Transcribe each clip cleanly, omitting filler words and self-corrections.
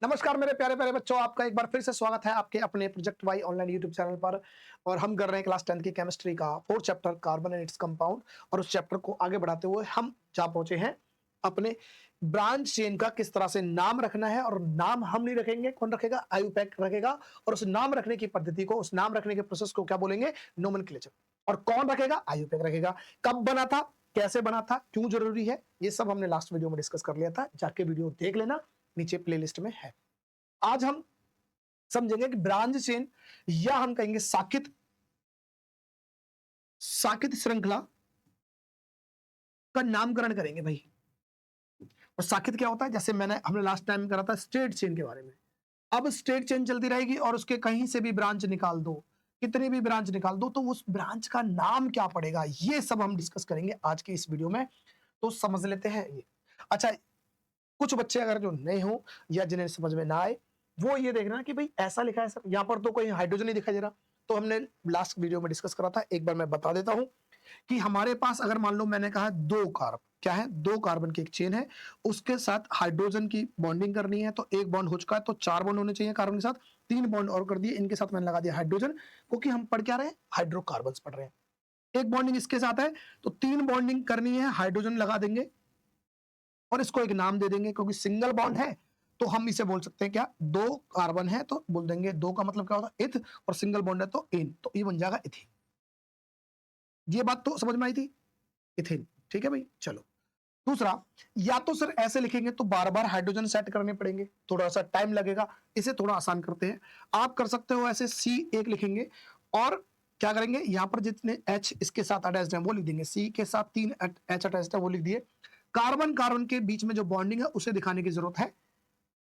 नमस्कार मेरे प्यारे प्यारे बच्चों, आपका एक बार फिर से स्वागत है आपके अपने project Y online YouTube channel पर। और हम कर रहे हैं क्लास 10th की केमिस्ट्री का 4th chapter carbon and its compound. और उस चैप्टर को आगे बढ़ाते हुए हम जा पहुंचे हैं अपने ब्रांच चेन का किस तरह से नाम रखना है। और नाम हम नहीं रखेंगे, कौन रखेगा? आयुपैक रखेगा। और उस नाम रखने की पद्धति को, उस नाम रखने के प्रोसेस को क्या बोलेंगे? नोमेनक्लेचर। और कौन रखेगा? आयुपैक रखेगा। कब बना था, कैसे बना था, क्यों जरूरी है, ये सब हमने लास्ट वीडियो में डिस्कस कर लिया था। जाके वीडियो देख लेना, नीचे प्लेलिस्ट में है। आज हम समझेंगे कि ब्रांच चेन या हम कहेंगे साकित साकित श्रृंखला का नामकरण करेंगे भाई। और साकित क्या होता है? जैसे हमने लास्ट टाइम करा था स्ट्रेट चेन के बारे में। अब स्ट्रेट चेन चलती रहेगी और उसके कहीं से भी ब्रांच निकाल दो, कितनी भी ब्रांच निकाल दो, तो उस ब्रांच का नाम क्या पड़ेगा, ये सब हम डिस्कस करेंगे आज के इस वीडियो में। तो समझ लेते हैं ये। अच्छा, कुछ बच्चे अगर जो नए हो या जिन्हें समझ में ना आए, वो ये देखना कि भाई ऐसा लिखा है सर, यहाँ पर तो कोई हाइड्रोजन नहीं दिखाई दे रहा। तो हमने लास्ट वीडियो में डिस्कस करा था, एक बार मैं बता देता हूं कि हमारे पास अगर मान लो मैंने कहा दो कार्बन, क्या है? दो कार्बन की एक चेन है, उसके साथ हाइड्रोजन की बॉन्डिंग करनी है। तो एक बॉन्ड हो चुका है, तो चार बॉन्ड होने चाहिए कार्बन के साथ। तीन बॉन्ड और कर दिए, इनके साथ मैंने लगा दिया हाइड्रोजन, क्योंकि हम पढ़ क्या रहे हैं? हाइड्रोकार्बन पढ़ रहे हैं। एक बॉन्डिंग इसके साथ है, तो तीन बॉन्डिंग करनी है, हाइड्रोजन लगा देंगे और इसको एक नाम दे देंगे, क्योंकि सिंगल बॉन्ड है तो हम इसे बोल सकते हैं क्या? दो कार्बन है तो बोल देंगे दो का मतलब क्या होता है? इथ। और सिंगल बॉन्ड है तो इन, तो ये बन जाएगा इथिन। ये बात तो समझ में आई थी? इथिन। ठीक है भाई, चलो। दूसरा, या तो सर ऐसे लिखेंगे तो बार बार हाइड्रोजन सेट करने पड़ेंगे, थोड़ा सा टाइम लगेगा। इसे थोड़ा आसान करते हैं, आप कर सकते हो ऐसे C1 लिखेंगे और क्या करेंगे, यहां पर जितने H इसके साथ अटैच्ड है वो लिख देंगे। C के साथ 3 H अटैच्ड है वो लिख दिए। कार्बन कार्बन के बीच में जो बॉन्डिंग है उसे दिखाने की जरूरत है,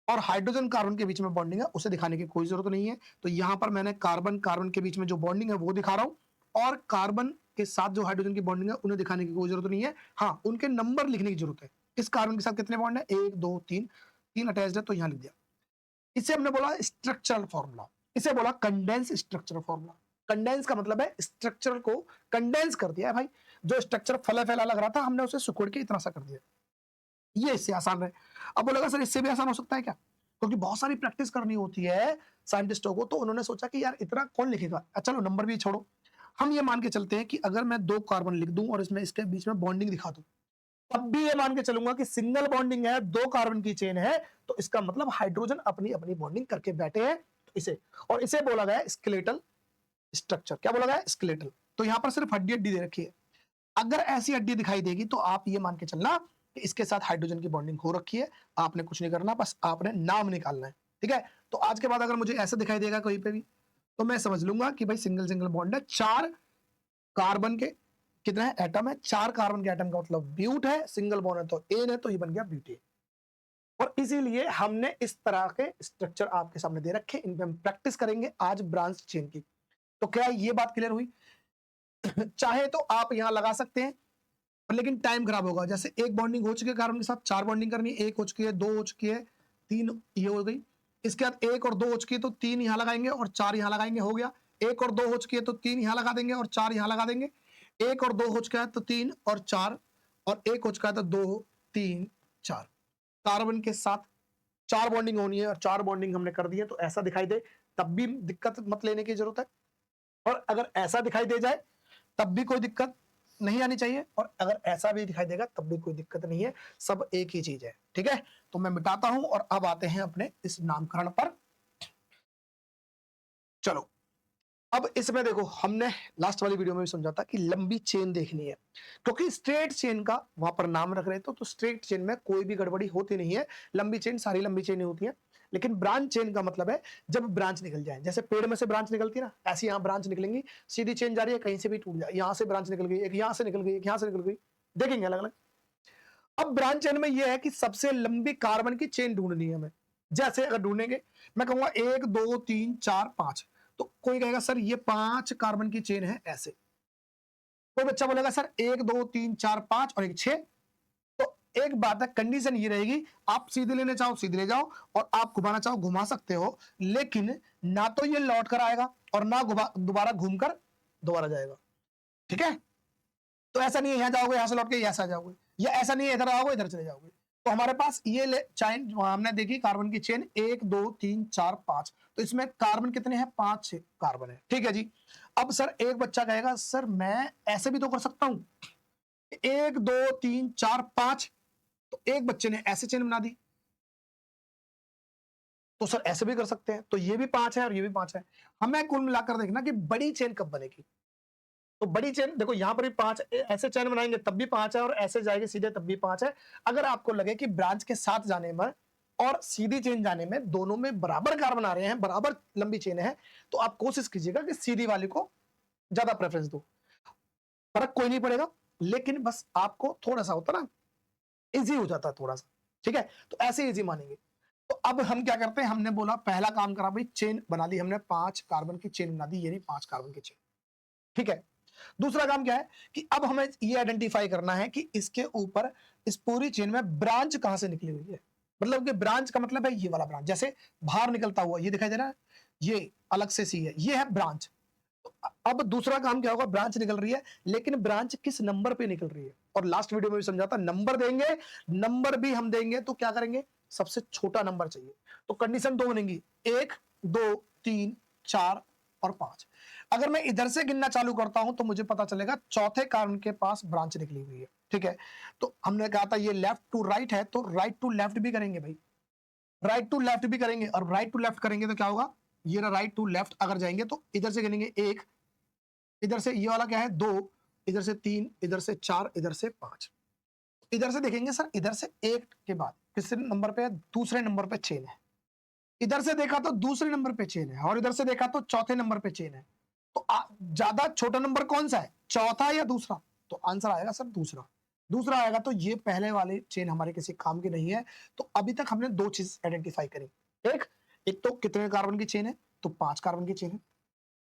और हाइड्रोजन कार्बन के बीच में बॉन्डिंग है उसे दिखाने की कोई जरूरत नहीं है। तो यहां पर मैंने कार्बन कार्बन के बीच में जो बॉन्डिंग है वो दिखा रहा हूं, और कार्बन के साथ जो हाइड्रोजन की बॉन्डिंग है उन्हें दिखाने की कोई जरूरत नहीं है। हाँ, उनके नंबर लिखने की जरूरत है। इस कार्बन के साथ कितने बॉन्ड है? एक, दो, तीन। तीन अटैच्ड है तो यहां लिख दिया। इसे हमने बोला स्ट्रक्चरल फॉर्मूला, इसे बोला कंडेंस स्ट्रक्चरल फॉर्मूला। कंडेंस का मतलब है स्ट्रक्चर को कंडेंस कर दिया है भाई। जो स्ट्रक्चर फैला फैला लग रहा था, हमने उसे सिकुड़ के इतना सा कर दिया। ये इससे आसान है। अब बोलेगा सर इससे भी आसान हो सकता है क्या? क्योंकि बहुत सारी प्रैक्टिस करनी होती है साइंटिस्टों को, तो उन्होंने सोचा कि यार इतना कौन लिखेगा। चलो नंबर भी छोड़ो, हम ये मान के चलते हैं कि अगर मैं दो कार्बन लिख दूं और इसमें इसके बीच में बॉन्डिंग दिखा दूं, तब भी ये मान के चलूंगा कि सिंगल बॉन्डिंग है, दो कार्बन की चेन है, तो इसका मतलब हाइड्रोजन अपनी अपनी बॉन्डिंग करके बैठे हैं। तो इसे, और इसे बोला गया स्केलेटल स्ट्रक्चर। क्या बोला गया? स्केलेटल। तो यहां पर सिर्फ हड्डी हड्डी दे रखी है। अगर ऐसी हड्डी दिखाई देगी तो आप ये मान के चलना कि इसके साथ हाइड्रोजन की बॉन्डिंग हो रखी है। आपने कुछ नहीं करना, बस आपने नाम निकालना है। ठीक है? तो आज के बाद अगर मुझे ऐसा दिखाई देगा कहीं पे भी, तो मैं समझ लूंगा कि भाई सिंगल सिंगल बॉन्ड है। चार कार्बन के कितने हैं? एटम है। चार कार्बन के एटम का मतलब ब्यूट है, सिंगल बॉन्ड है तो एन है, तो ये बन गया ब्यूटेन। और इसीलिए हमने इस तरह के स्ट्रक्चर आपके सामने दे रखे, इन पे हम प्रैक्टिस करेंगे आज ब्रांच चेन की। तो क्या ये बात क्लियर हुई? चाहे तो आप यहां लगा सकते हैं, लेकिन टाइम खराब होगा। जैसे एक बॉन्डिंग हो चुकी है कार्बन के साथ, चार बॉन्डिंग करनी है, एक हो चुकी है, दो हो चुकी है, तीन ये हो गई। इसके बाद एक और दो हो चुकी है तो तीन यहां लगाएंगे और चार यहां लगाएंगे, हो गया। एक और दो हो चुकी है तो तीन यहां लगा देंगे और चार यहां लगा देंगे। एक और दो हो चुका है तो तीन और चार, और एक हो चुका है तो दो, तीन, चार। कार्बन के साथ चार बॉन्डिंग होनी है और चार बॉन्डिंग हमने कर दी है, तो ऐसा दिखाई दे तब भी दिक्कत मत लेने की जरूरत है। और अगर ऐसा दिखाई दे जाए तब भी कोई दिक्कत नहीं आनी चाहिए, और अगर ऐसा भी दिखाई देगा तब भी कोई दिक्कत नहीं है। सब एक ही चीज है। ठीक है? तो मैं मिटाता हूं और अब आते हैं अपने इस नामकरण पर। चलो, अब इसमें देखो, हमने लास्ट वाली वीडियो में भी समझा था कि लंबी चेन देखनी है, क्योंकि स्ट्रेट चेन का वहां पर नाम रख रहे थे, तो स्ट्रेट चेन में कोई भी गड़बड़ी होती नहीं है। लंबी चेन सारी लंबी चेन होती है। लेकिन ब्रांच चेन का मतलब है जब ब्रांच निकल जाए, जैसे पेड़ में से ब्रांच निकलती है ना, ऐसी यहां ब्रांच निकलेंगी। सीधी चेन जा रही है, कहीं से भी टूट जाए, यहां से ब्रांच निकल गई, एक यहां से निकल गई, एक यहां से निकल गई, देखेंगे अलग अलग। अब ब्रांच चेन में यह है कि सबसे लंबी कार्बन की चेन ढूंढनी है हमें। जैसे अगर ढूंढेंगे, मैं कहूंगा एक, दो, तीन, चार, पांच, तो कोई कहेगा सर ये पांच कार्बन की चेन है ऐसे। कोई बच्चा बोलेगा सर एक, दो, तीन, चार, पांच और एक छह। तो एक बात है, कंडीशन ये रहेगी, आप सीधे लेने चाहो सीधे ले जाओ, और आप घुमाना चाहो घुमा सकते हो, लेकिन ना तो ये लौट कर आएगा और ना दोबारा घूमकर दोबारा जाएगा। ठीक है? तो ऐसा नहीं है यहां जाओगे यहां से लौट के यहां से आ जाओगे, या ऐसा नहीं है इधर आओगे इधर चले जाओगे। तो हमारे पास ये चेन हमने देखी कार्बन की चेन 1 2 3 4 5, तो इसमें कार्बन कितने हैं? 5 कार्बन है। ठीक है जी। अब सर एक बच्चा कहेगा सर मैं ऐसे भी तो कर सकता हूं, 1 2 3 4 5, तो एक बच्चे ने ऐसे चेन बना दी, तो सर ऐसे भी कर सकते हैं, तो ये भी 5 है और ये भी 5 है। हमें कुल मिलाकर देखना कि बड़ी चेन कब बनेगी। तो बड़ी चेन देखो यहां पर भी 5 ऐसे चेन बनाएंगे तब भी 5 है, और ऐसे जाएंगे सीधे तब भी 5 है। अगर आपको लगे कि ब्रांच के साथ जाने में और सीधी चेन जाने में दोनों में बराबर कार्बन आ रहे हैं, बराबर लंबी चेन है, तो आप कोशिश कीजिएगा कि सीधी वाली को ज्यादा प्रेफरेंस दो। फर्क कोई नहीं पड़ेगा, लेकिन बस आपको थोड़ा सा होता ना, इजी हो जाता है थोड़ा सा। ठीक है, तो ऐसे इजी मानेंगे। तो अब हम क्या करते हैं, हमने बोला पहला काम करा भाई, चेन बना ली हमने, 5 कार्बन की चेन बना दी, ये नहीं 5 कार्बन की चेन। ठीक है, दूसरा काम क्या है कि अब हमें ये आइडेंटिफाई करना है कि इसके ऊपर इस पूरी चेन में ब्रांच कहां से निकली हुई है। मतलब कि ब्रांच का मतलब है ये वाला ब्रांच, जैसे बाहर निकलता हुआ ये दिखाई दे रहा है, ये अलग से सी है, ये है ब्रांच। तो अब दूसरा काम क्या होगा, ब्रांच निकल रही है, लेकिन ब्रांच किस नंबर पे निकल रही है। और लास्ट वीडियो में भी समझाता, नंबर देंगे, नंबर भी हम देंगे तो क्या करेंगे, सबसे छोटा नंबर चाहिए। तो कंडीशन दो बनेंगी, 1 2 3 4 और 5। अगर मैं इधर से गिनना चालू करता हूं तो मुझे पता चलेगा चौथे कार्बन के पास ब्रांच निकली हुई है। ठीक है, तो हमने कहा था ये लेफ्ट टू राइट है, तो राइट टू लेफ्ट भी करेंगे भाई, राइट टू लेफ्ट भी करेंगे। और राइट टू लेफ्ट करेंगे तो क्या होगा, ये ना राइट टू लेफ्ट अगर जाएंगे तो इधर से गिनेंगे 1, इधर से ये वाला क्या है 2, इधर से 3, इधर से 4, इधर से 5। इधर से देखेंगे सर, इधर से 1 के बाद किस नंबर पे है, दूसरे नंबर पे चेन है। इधर से देखा तो दूसरे नंबर पे चेन है, और इधर से देखा तो चौथे नंबर पे चेन है। तो ज्यादा छोटा नंबर कौन सा है, चौथा या दूसरा? तो आंसर आएगा सर दूसरा। दूसरा आएगा, तो ये पहले वाली चेन हमारे किसी काम की नहीं है। तो अभी तक हमने दो चीज आइडेंटिफाई करी, एक एक तो कितने कार्बन की चेन है, तो 5 कार्बन की चेन है।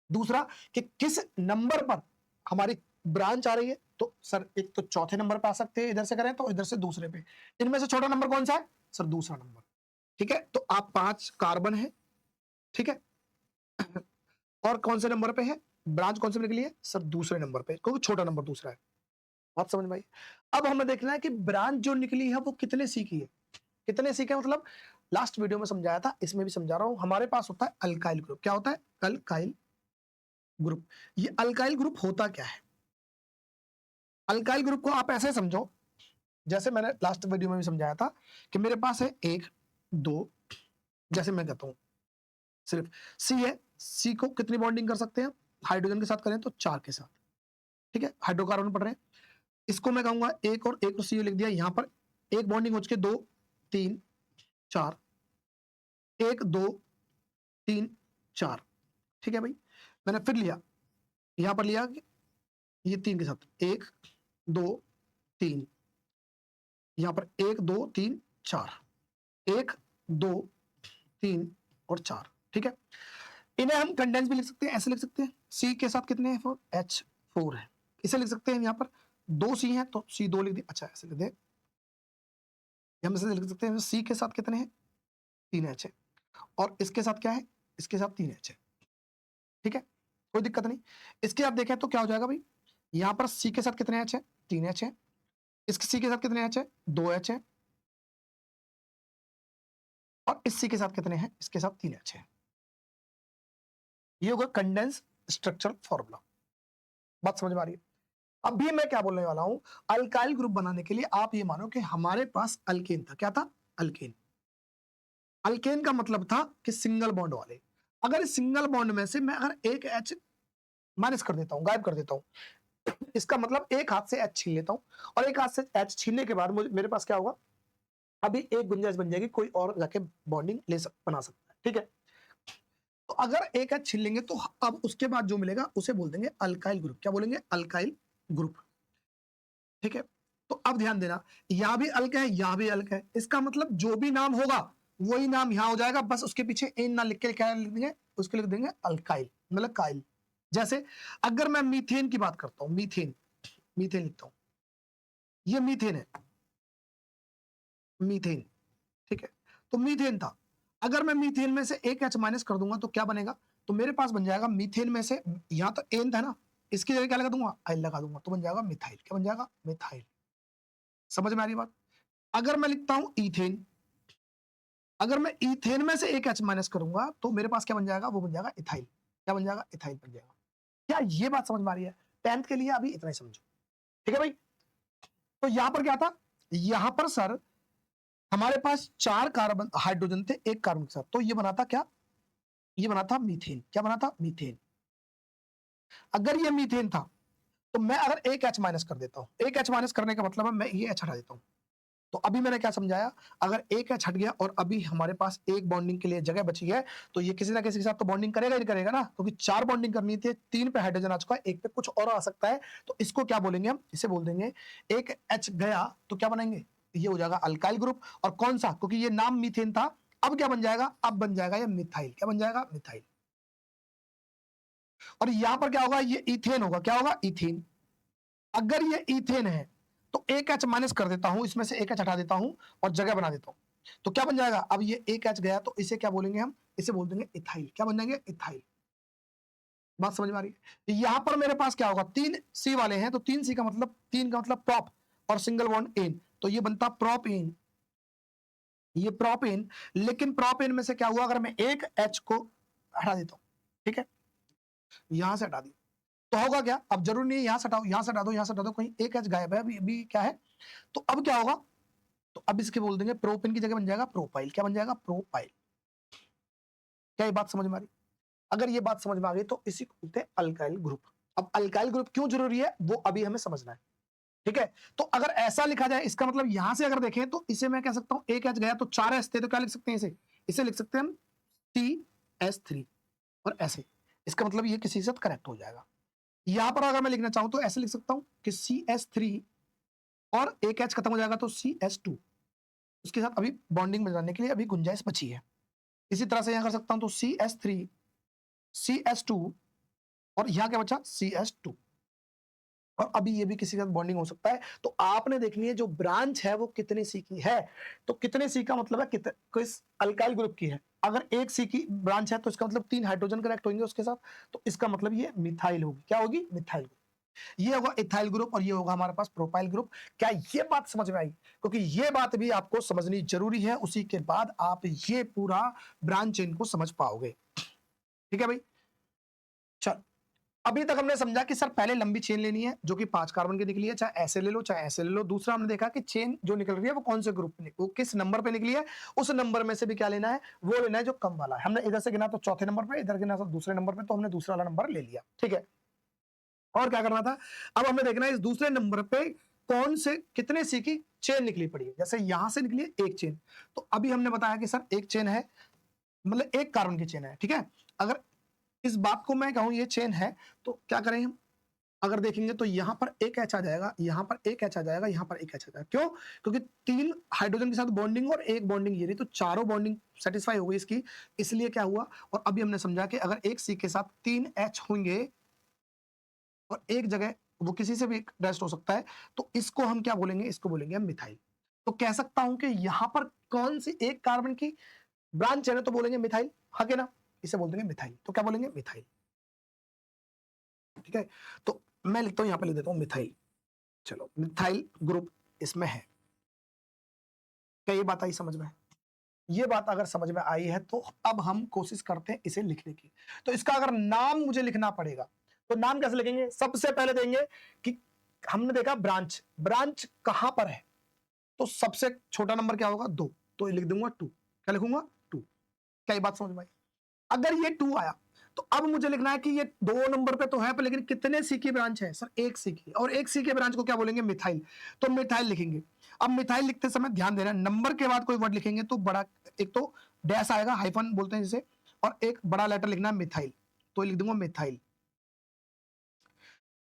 दूसरा कि किस नंबर पर हमारी ब्रांच आ रही है, तो सर एक तो चौथे नंबर पे आ सकते हैं, इधर से करें तो इधर से दूसरे पे। इनमें से छोटा नंबर कौन सा है, सर दूसरा नंबर। ठीक है, तो आप 5 कार्बन है। ठीक है, और कौन से नंबर पे है, ब्रांच कौन से निकली है, सर दूसरे नंबर पे, क्योंकि छोटा नंबर दूसरा है। बात समझ में आई? अब हमें देखना है कि ब्रांच जो निकली है वो कितने सी की है। कितने सी का मतलब लास्ट वीडियो में समझाया था, इसमें भी समझा रहा हूं। हमारे पास होता है अल्काइल ग्रुप। क्या होता है, अल्काइल ग्रुप। ये अल्काइल ग्रुप होता क्या है, अल्काइल ग्रुप को आप ऐसे समझो, जैसे मैंने लास्ट वीडियो में भी समझाया था कि मेरे पास है 1 2, जैसे मैं कहता हूं सिर्फ सी है, सी को कितनी बॉन्डिंग कर सकते हैं, हाइड्रोजन के साथ करें तो 4 के साथ। ठीक है, हाइड्रोकार्बन पढ़ रहे हैं, इसको मैं कहूंगा एक, और एक सी लिख दिया, यहां पर एक बॉन्डिंग हो चुकी है, 2 3 4, 1 2 3 4। ठीक है भाई, मैंने फिर लिया, यहां पर लिया ये 3 के साथ, 1 2 3, यहां पर 1 2 3 4, 1 2 3 और 4। ठीक है, इन्हें हम कंडेंस भी लिख सकते हैं, ऐसे लिख सकते हैं, सी के साथ कितने हैं, H4 है। इसे लिख सकते हैं, यहाँ पर 2 सी है तो C2 लिख दिया, अच्छा ऐसे लिख दे। हम इसे लिख सकते हैं, सी के साथ कितने हैं, 3H है, और इसके साथ क्या है, इसके साथ 3H है। ठीक है, कोई दिक्कत नहीं। इसके आप देखें तो क्या हो जाएगा भाई, यहाँ पर सी के साथ कितने H है, 3H है, इसके सी के साथ कितने H है, 2H है, और इस सी के साथ कितने हैं, इसके साथ 3H है। ये होगा कंडेंस स्ट्रक्चरल फॉर्मूला। बात समझ में आ रही है? अभी मैं क्या बोलने वाला हूं, अल्काइल ग्रुप बनाने के लिए आप ये मानो कि हमारे पास अल्केन था। क्या था, अल्केन। अल्केन का मतलब था कि सिंगल बॉन्ड वाले। अगर इस सिंगल बॉन्ड में से मैं अगर एक H माइनस कर देता हूं, गायब कर देता हूं, इसका मतलब एक हाथ से H छीन लेता हूं, और एक हाथ से H छीनने के बाद मेरे पास क्या होगा, अभी एक गुंजाइश बन जाएगी, कोई और जाके बॉन्डिंग बना सकता है। ठीक है, तो अगर एक H छीन लेंगे तो अब उसके बाद जो मिलेगा उसे बोल देंगे अल्काइल ग्रुप। क्या बोलेंगे, अल्काइल ग्रुप। ठीक है, तो अब ध्यान देना, यहां भी अल्क है, यहां भी अल्क है, इसका मतलब जो भी नाम होगा वही नाम यहां हो जाएगा, बस उसके पीछे एन ना लिख के क्या लिख देंगे, उसके लिख देंगे अल्काइल, मतलब काइल। जैसे अगर मैं मीथेन की बात करता हूं, मीथेन, मीथेन लिखता हूं, ये मीथेन है, मीथेन। ठीक है, तो मीथेन था, अगर मैं मीथेन में से एक H माइनस कर दूंगा तो क्या बनेगा, तो मेरे पास बन जाएगा मीथेन में से, यहां तो एन था ना, इसकी जगह क्या लगा दूंगा, आइल लगा दूंगा, तो बन जाएगा मिथाइल। क्या बन जाएगा, मिथाइल। समझ में आ रही बात? अगर मैं लिखता हूं इथेन, अगर मैं इथेन में से एक H माइनस करूंगा तो मेरे पास क्या बन जाएगा, वो बन जाएगा इथाइल। क्या बन जाएगा, इथाइल बन जाएगा। क्या ये बात समझ में आ रही है? 10th के लिए अभी इतना ही समझो, ठीक है भाई। तो यहां पर क्या था, यहां पर सर हमारे पास 4 कार्बन हाइड्रोजन थे एक कार्बन के साथ, तो ये बना था क्या, ये बना था मीथेन। क्या बना था, मीथेन। अगर ये मीथेन था तो मैं अगर एक H माइनस कर देता हूं, एक H माइनस करने का मतलब है मैं ये H हटा देता हूं। तो अभी मैंने क्या समझाया, अगर एक H हट गया और अभी हमारे पास एक बॉन्डिंग के लिए जगह बची है, तो ये किसी ना किसी के साथ तो बॉन्डिंग करेगा ही करेगा ना, क्योंकि 4 बॉन्डिंग करनी थी, 3 पे हाइड्रोजन आ चुका है, एक पे कुछ और आ सकता है। तो इसको क्या बोलेंगे हम, इसे बोल देंगे एक H गया तो क्या बनाएंगे, ये हो जाएगा अल्काइल ग्रुप। और कौन सा, क्योंकि ये नाम मीथेन था, अब क्या बन जाएगा, अब बन जाएगा ये मिथाइल। क्या बन जाएगा, मिथाइल। और यहां पर क्या होगा, ये इथेन होगा। क्या होगा, इथेन। अगर ये इथेन है तो एक H माइनस कर देता हूं, इसमें से एक H हटा देता हूं और जगह बना देता हूं, तो क्या बन जाएगा, अब ये एक H गया तो इसे क्या बोलेंगे हम, इसे बोल देंगे इथाइल। क्या बन जाएंगे, इथाइल। बात समझ में आ रही है? यहां पर मेरे पास क्या होगा, 3 C वाले हैं, तो 3 C का मतलब, 3 का मतलब प्रॉप और सिंगल बॉन्ड एन, तो ये बनता प्रोपेन, ये प्रोपेन। लेकिन प्रोपेन में से क्या हुआ, अगर मैं एक H को हटा देता हूं, ठीक है, यहां से हटा दिया तो होगा क्या, अब जरूरी नहीं है यहां से हटाओ, यहां से हटा दो, यहां से हटा दो, कहीं एक H गायब है, अभी क्या है, तो अब क्या होगा, तो अब इसके बोल देंगे प्रोपेन की जगह बन जाएगा प्रोपाइल। क्या बन जाएगा, प्रोपाइल। क्या ये बात समझ में आ रही? अगर ये बात समझ में आ गई तो इसी को बोलते हैं अल्काइल ग्रुप। अब अल्काइल ग्रुप क्यों जरूरी है वो अभी हमें समझना है, ठीक है। तो अगर ऐसा लिखा जाए, इसका मतलब यहां से अगर देखें तो इसे मैं कह सकता हूं एक H गया तो 4 H थे, तो क्या लिख सकते हैं इसे, इसे लिख सकते हैं हम CH3 और ऐसे, इसका मतलब ये किसी के साथ करेक्ट हो जाएगा। यहां पर अगर मैं लिखना चाहूं तो ऐसे लिख सकता हूं कि CH3 और एक H खत्म हो जाएगा तो CH2, उसके साथ अभी बॉन्डिंग बनाने के लिए अभी गुंजाइश बची है। इसी तरह से यहां कर सकता हूं तो CH3 CH2 और यहां क्या बचा, CH2, और अभी ये भी किसी के साथ बॉन्डिंग हो सकता है। तो आपने देखनी है जो ब्रांच है वो कितने सी की है, तो कितने सी का मतलब है किस अल्काइल ग्रुप की है। अगर एक सी की ब्रांच है तो इसका मतलब 3 हाइड्रोजन कनेक्ट होंगे उसके साथ, तो इसका मतलब ये मिथाइल होगी। क्या होगी, मिथाइल ग्रुप। ये होगा इथाइल ग्रुप और ये होगा हमारे पास प्रोपाइल ग्रुप। क्या ये बात समझ में आई? क्योंकि ये बात भी आपको समझनी जरूरी है, उसी के बाद आप ये पूरा ब्रांच चेन को समझ पाओगे, ठीक है भाई। चल, अभी तक हमने समझा कि सर पहले लंबी चेन लेनी है जो कि 5 कार्बन की निकली है, चाहे ऐसे ले लो चाहे ऐसे ले लो। दूसरा हमने देखा कि चेन जो निकल रही है वो कौन से ग्रुप में, वो किस नंबर पे निकली है, उस नंबर में से भी क्या लेना है, वो लेना है जो कम वाला है। हमने इधर से गिना तो चौथे नंबर पे, इधर गिना तो दूसरे नंबर पे, तो हमने दूसरा वाला नंबर ले लिया, ठीक है। और क्या करना था, अब हमें देखना है इस दूसरे नंबर पे कौन से कितने सी की चेन निकली पड़ी है। जैसे यहां से निकली है एक चेन, तो अभी हमने बताया कि सर एक चेन है, मतलब एक कार्बन की चेन है, ठीक है। अगर इस बात को मैं कहूं ये चेन है, तो क्या करें हम, अगर देखेंगे तो यहां पर एक H आ जाएगा, यहां पर एक H आ जाएगा, यहां पर एक H आ जाएगा। क्यों? क्योंकि 3 हाइड्रोजन के साथ बॉन्डिंग और एक बॉन्डिंग ये रही, तो चारों बॉन्डिंग सेटिस्फाई हो गई इसकी, इसलिए क्या हुआ। और अभी हमने समझा कि अगर एक C के साथ 3 H होंगे और एक जगह वो किसी से भी रेस्ट हो सकता है, तो इसको हम क्या बोलेंगे, इसको बोलेंगे हम मिथाइल। तो कह सकता हूं कि यहां पर कौन सी एक कार्बन की ब्रांच है ना, तो बोलेंगे मिथाइल, हाँ के ना, इसे बोल देंगे मिथाइल। तो क्या बोलेंगे, मिथाइल, ठीक है। तो मैं लिखता हूं, यहां पर लिख देता हूं मिथाइल। चलो, मिथाइल ग्रुप इसमें है। क्या ये बात आई समझ में? ये बात अगर समझ में आई है तो अब हम कोशिश करते हैं इसे लिखने की। तो इसका अगर नाम मुझे लिखना पड़ेगा तो नाम कैसे लिखेंगे, सबसे पहले देंगे कि हमने देखा ब्रांच, ब्रांच कहां पर है, तो सबसे छोटा नंबर क्या होगा, 2, तो लिख दूंगा 2। क्या लिखूंगा, 2। क्या ये बात समझ में आई? अगर ये 2 आया तो अब मुझे लिखना है कि ये 2 नंबर पे तो है, पर लेकिन कितने सी की ब्रांच है, सर एक सी की, और एक सी के ब्रांच को क्या बोलेंगे, मिथाइल। तो मिथाइल लिखेंगे। अब मिथाइल लिखते समय ध्यान देना, नंबर के बाद कोई वर्ड लिखेंगे तो बड़ा, एक तो डैश आएगा, हाइफन बोलते हैं जिसे, और एक बड़ा लेटर लिखना है मिथाइल, तो लिख दूंगा मिथाइल।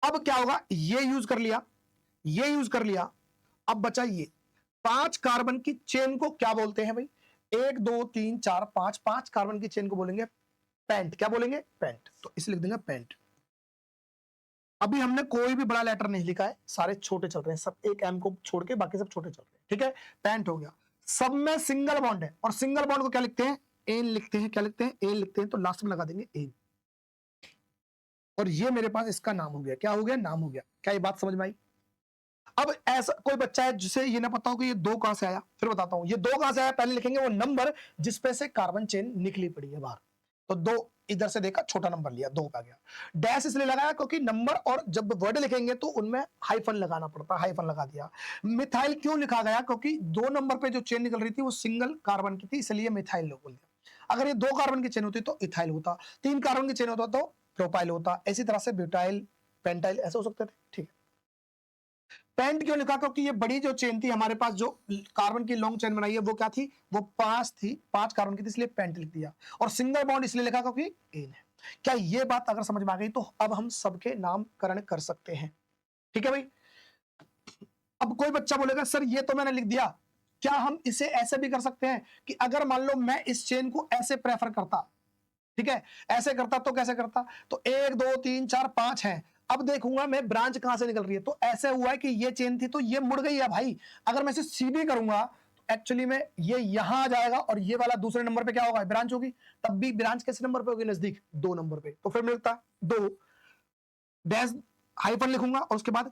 अब क्या होगा, ये यूज कर लिया, ये यूज कर लिया, अब बचा ये 5 कार्बन की चेन को क्या बोलते हैं भाई, 1 2 3 4 5, 5 कार्बन की चेन को बोलेंगे पेंट। क्या बोलेंगे, पेंट। तो इसे लिख देंगे पेंट। अभी हमने कोई भी बड़ा लेटर नहीं लिखा है, सारे छोटे चल रहे हैं, सब एक एम को छोड़ के बाकी सब छोटे चल रहे हैं, ठीक है। पेंट हो गया। सब में सिंगल बॉन्ड है, और सिंगल बॉन्ड को क्या लिखते हैं, एन लिखते हैं। क्या लिखते हैं, एन लिखते हैं, तो लास्ट में लगा देंगे एन। और ये मेरे पास इसका नाम हो गया, क्या हो गया, नाम हो गया। क्या ये बात समझ में आई? अब ऐसा कोई बच्चा है जिसे ये ना पता हो कि ये 2 कहां से आया, फिर बताता हूं ये 2 कहां से आया। पहले लिखेंगे वो नंबर जिसपे से कार्बन चेन निकली पड़ी है बाहर। तो 2 इधर से देखा, छोटा नंबर लिया, 2 का गया। डैश इसलिए लगाया क्योंकि नंबर और जब वर्ड लिखेंगे तो उनमें हाइफन लगाना पड़ता है, हाइफन लगा दिया। मिथाइल क्यों लिखा गया, क्योंकि 2 नंबर पे जो चेन निकल रही थी वो सिंगल कार्बन की थी, इसलिए मिथाइल बोल दिया। अगर ये 2 कार्बन की चेन होती तो इथाइल होता, 3 कार्बन की चेन होता तो प्रोपाइल होता, इसी तरह से ब्यूटाइल, पेंटाइल ऐसे हो सकते थे। ठीक है, पेंट क्यों लिखा, क्योंकि ये बड़ी जो चेन थी हमारे पास, जो कार्बन की लॉन्ग चेन बनाई है वो क्या थी, वो 5 थी, 5 कार्बन की थी, इसलिए पेंट लिख दिया। और सिंगल बॉन्ड इसलिए लिखा क्योंकि एन है। क्या ये बात अगर समझ में आ गई तो अब हम सबके नामकरण कर सकते हैं। ठीक है भाई। अब कोई बच्चा बोलेगा सर ये तो मैंने लिख दिया, क्या हम इसे ऐसे भी कर सकते हैं कि अगर मान लो मैं इस चेन को ऐसे प्रेफर करता, ठीक है, ऐसे करता तो कैसे करता, तो 1 2 3 4 5 है। अब देखूंगा मैं ब्रांच कहां से निकल रही है, तो ऐसे हुआ है कि ये चेन थी तो ये मुड़ गई है भाई। अगर मैं इसे सीधी करूंगा तो एक्चुअली में ये यहां आ जाएगा और ये वाला दूसरे नंबर पे क्या होगा, ब्रांच होगी। तब भी ब्रांच किस नंबर पे होगी, नजदीक 2 नंबर पे। तो फिर मिलता 2 डैश हाइफन लिखूंगा और उसके बाद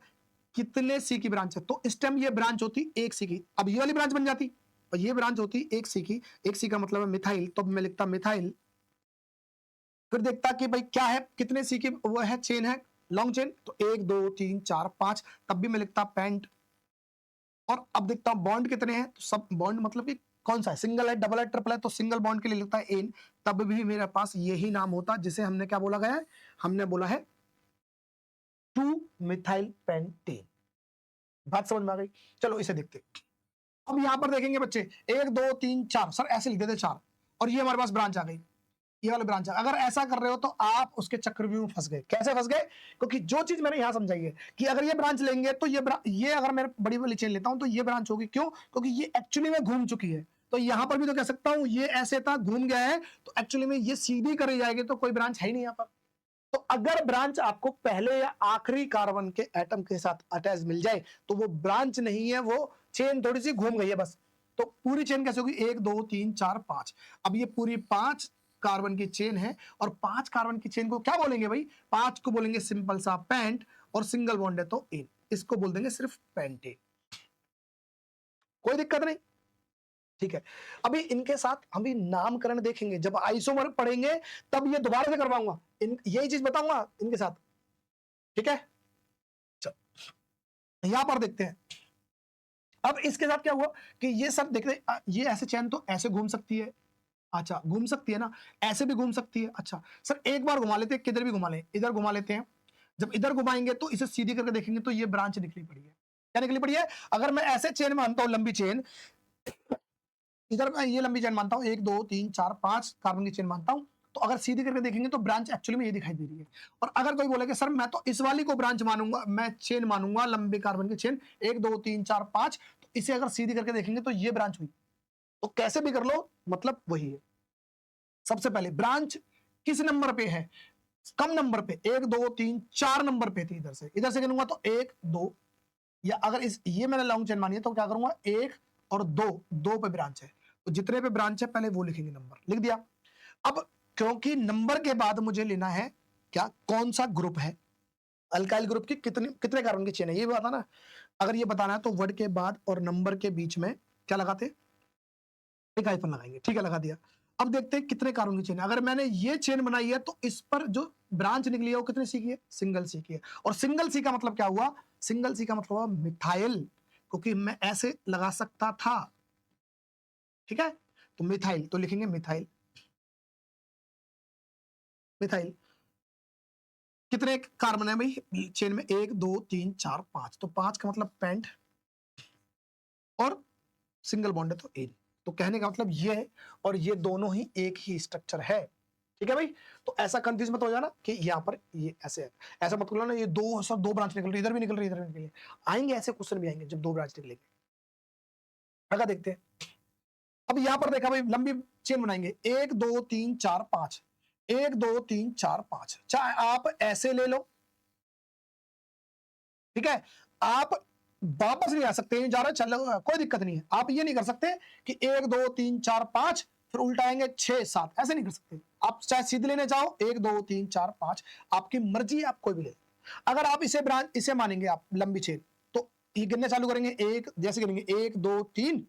कितने सी की ब्रांच है, तो इस टाइम ये ब्रांच होती 1 सी की, अब ये वाली ब्रांच बन जाती और ये ब्रांच होती 1 सी की। 1 सी का मतलब है मिथाइल, तो मैं लिखता मिथाइल। फिर देखता कि भाई क्या है, कितने सी की वो है चेन है, लॉन्ग चेन, तो 1 2 3 4 5, तब भी मैं लिखता पेंट। और अब देखता हूं बॉन्ड कितने हैं, तो सब बॉन्ड मतलब कि कौन सा है, सिंगल है, डबल है, ट्रिपल है, तो सिंगल बॉन्ड के लिए लिखता है एन। तब भी मेरे पास यही नाम होता जिसे हमने क्या बोला गया है, हमने बोला है 2 मिथाइल पेंटेन। बात समझ में आ गई। चलो इसे देखते हैं। अब यहां पर देखेंगे बच्चे 1 2 3 4, सर ऐसे लिख देते 4, और ये हमारे पास ब्रांच आ गई, ये वाले ब्रांच। अगर ऐसा कर रहे हो तो आप उसके चक्रव्यूह में फंस गए। कैसे फंस गए, क्योंकि जो चीज मैंने यहां समझाई है कि अगर ये ब्रांच लेंगे तो ये अगर मैं बड़ी वाली चेन लेता हूं तो ये ब्रांच होगी, क्यों, क्योंकि ये एक्चुअली में घूम चुकी है। तो यहां पर भी तो कह सकता हूं ये ऐसे था, घूम गया है, तो एक्चुअली में ये सीधी करी जाएगी, तो कोई ब्रांच है ही नहीं यहां पर। तो अगर ब्रांच आपको पहले या आखिरी कार्बन के एटम के साथ अटैच मिल जाए तो वो ब्रांच नहीं है, वो चेन थोड़ी सी घूम गई है बस। तो पूरी चेन कैसे होगी, 1 2 3 4 5। अब ये पूरी 5 कार्बन की चेन है, और 5 कार्बन की चेन को क्या बोलेंगे भाई, 5 को बोलेंगे सिंपल सा पेंट, और सिंगल बॉन्ड है तो एन, इसको बोल देंगे सिर्फ पेंटेन। कोई दिक्कत नहीं। ठीक है, अभी इनके साथ हम भी नामकरण देखेंगे, जब आइसोमर पढ़ेंगे तब ये दोबारा से करवाऊंगा, यही चीज बताऊंगा इनके साथ। ठीक है, चलो यहां पर देखते हैं। अब इसके साथ क्या हुआ कि ये सब देख रहे, ये ऐसे चैन तो ऐसे घूम सकती है, अच्छा घूम सकती है ना, ऐसे भी घूम सकती है। अच्छा सर एक बार घुमा लेते हैं, किधर भी घुमा ले, इधर घुमा लेते हैं। जब इधर घुमाएंगे तो इसे सीधी करके देखेंगे तो ये ब्रांच निकली पड़ी है। क्या निकली पड़ी है, अगर मैं ऐसे चेन मानता हूं, लंबी चेन, इधर मैं ये लंबी चेन मानता हूं, 1 2 3 4 5 कार्बन की चेन मानता हूं, तो अगर सीधी करके देखेंगे तो ब्रांच एक्चुअली में ये दिखाई दे रही है। और अगर कोई बोले कि सर मैं तो इस वाली को ब्रांच मानूंगा, मैं चेन मानूंगा लंबी कार्बन की चेन 1 2 3 4 5, तो इसे अगर सीधी करके देखेंगे तो ये ब्रांच हुई। तो कैसे भी कर लो, मतलब वही है। सबसे पहले ब्रांच किस नंबर पे है, कम नंबर पे, 1 2 3 4 नंबर पे थी, इधर से गिनूंगा तो 1 2, या अगर इस ये मैंने लॉन्ग चेन मानी है तो क्या करूंगा, 1 और 2, 2 पे ब्रांच है, तो जितने पे ब्रांच है पहले वो लिखेंगे, नंबर लिख दिया। अब क्योंकि नंबर के बाद मुझे लेना है क्या, कौन सा ग्रुप है, अल्काइल ग्रुप की कितने कितने कार्बन की चेन है ये बताना। अगर ये बताना है तो वर्ड के बाद और नंबर के बीच में क्या लगाते, एक हाइफन लगाएंगे। ठीक है, लगा दिया। अब देखते हैं कितने कार्बन की चेन है। अगर मैंने ये चेन बनाई है तो इस पर जो ब्रांच निकली है वो कितने सी की है, सिंगल सी की है। और सिंगल सी का मतलब क्या हुआ, सिंगल सी का मतलब हुआ मिथाइल, क्योंकि मैं ऐसे लगा सकता था। ठीक है, तो मिथाइल तो लिखेंगे मिथाइल, मिथाइल। कितने कार्बन है भाई चेन में, 1 2 3 4 5, तो 5 का मतलब पेंट, और सिंगल बॉन्ड है तो एन। तो कहने का मतलब ये है, और ये दोनों ही एक ही स्ट्रक्चर है। ठीक है भाई, तो ऐसा कंफ्यूज मत हो जाना कि यहाँ पर ये ऐसे है, ऐसा मत बोलना ये दो सब 2 ब्रांच निकल रही, इधर भी निकल रही, इधर भी निकल रही। आएंगे ऐसे क्वेश्चन भी आएंगे जब 2 ब्रांच निकलेंगे। अगर देखते हैं, अब यहां पर देखा भाई लंबी चेन बनाएंगे, 1 2 3 4 5, 1 2 3 4 5, चाहे आप ऐसे ले लो, ठीक है, आप वापस नहीं आ सकते, जा रहे चल, कोई दिक्कत नहीं है। आप ये नहीं कर सकते कि 1 2 3 4 5 फिर उल्टाएंगे 6 7, ऐसे नहीं कर सकते। आप चाहे सीधे लेने जाओ 1 2 3 4 5, आपकी मर्जी है, आप कोई भी ले। अगर आप इसे ब्रांच इसे मानेंगे आप लंबी चेन, तो ये गिनने चालू करेंगे, एक जैसे गिनेंगे 1 2 3,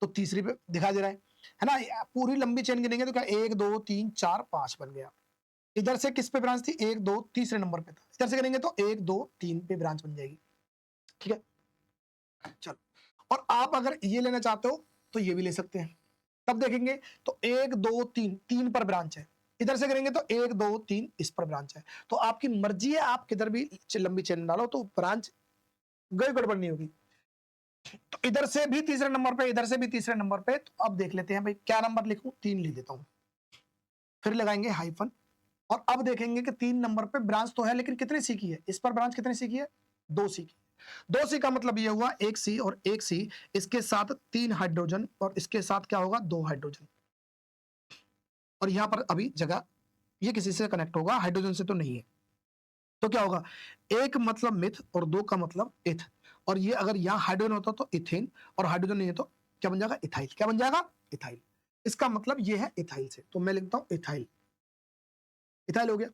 तो तीसरी पे दिखाई दे रहा है ना। पूरी लंबी चेन गिनेंगे तो क्या 1 2 3 4 5 बन गया। इधर से किस पे ब्रांच थी, 1 2 तीसरे नंबर पे था, इधर से करेंगे तो 1 2 3 पे ब्रांच बन जाएगी। ठीक है, चलो। और आप अगर ये लेना चाहते हो तो ये भी ले सकते हैं। तब देखेंगे तो 1 2 3 3 पर ब्रांच है, इधर से करेंगे तो 1 2 3 इस पर ब्रांच है। तो आपकी मर्जी है, आप किधर भी लंबी चेन डालो तो ब्रांच गई गड़बड़ नहीं होगी। तो इधर से भी तीसरे नंबर पे, इधर से भी तीसरे नंबर पे। तो अब देख लेते हैं भाई, क्या नंबर लिखूं, 3 लिख देता हूं, फिर लगाएंगे हाइफन। और अब देखेंगे कि 3 नंबर पे ब्रांच तो है, लेकिन कितनी सी की है, इस पर ब्रांच कितनी सी की है, 2 सी की। 2 सी का मतलब ये हुआ 1 सी और 1 सी, इसके साथ 3 हाइड्रोजन और इसके साथ क्या होगा, 2 हाइड्रोजन। और यहां पर अभी जगह, ये किसी से कनेक्ट होगा, हाइड्रोजन से तो नहीं है। तो क्या होगा, एक मतलब मिथ और 2 का मतलब इथ। और ये अगर यहां हाइड्रोजन होता तो इथेन, और हाइड्रोजन नहीं है तो क्या बन जाएगा, इथाइल। क्या बन जाएगा, इथाइल। इसका मतलब ये है इथाइल से, तो मैं लिखता हूं इथाइल। इथाइल हो गया।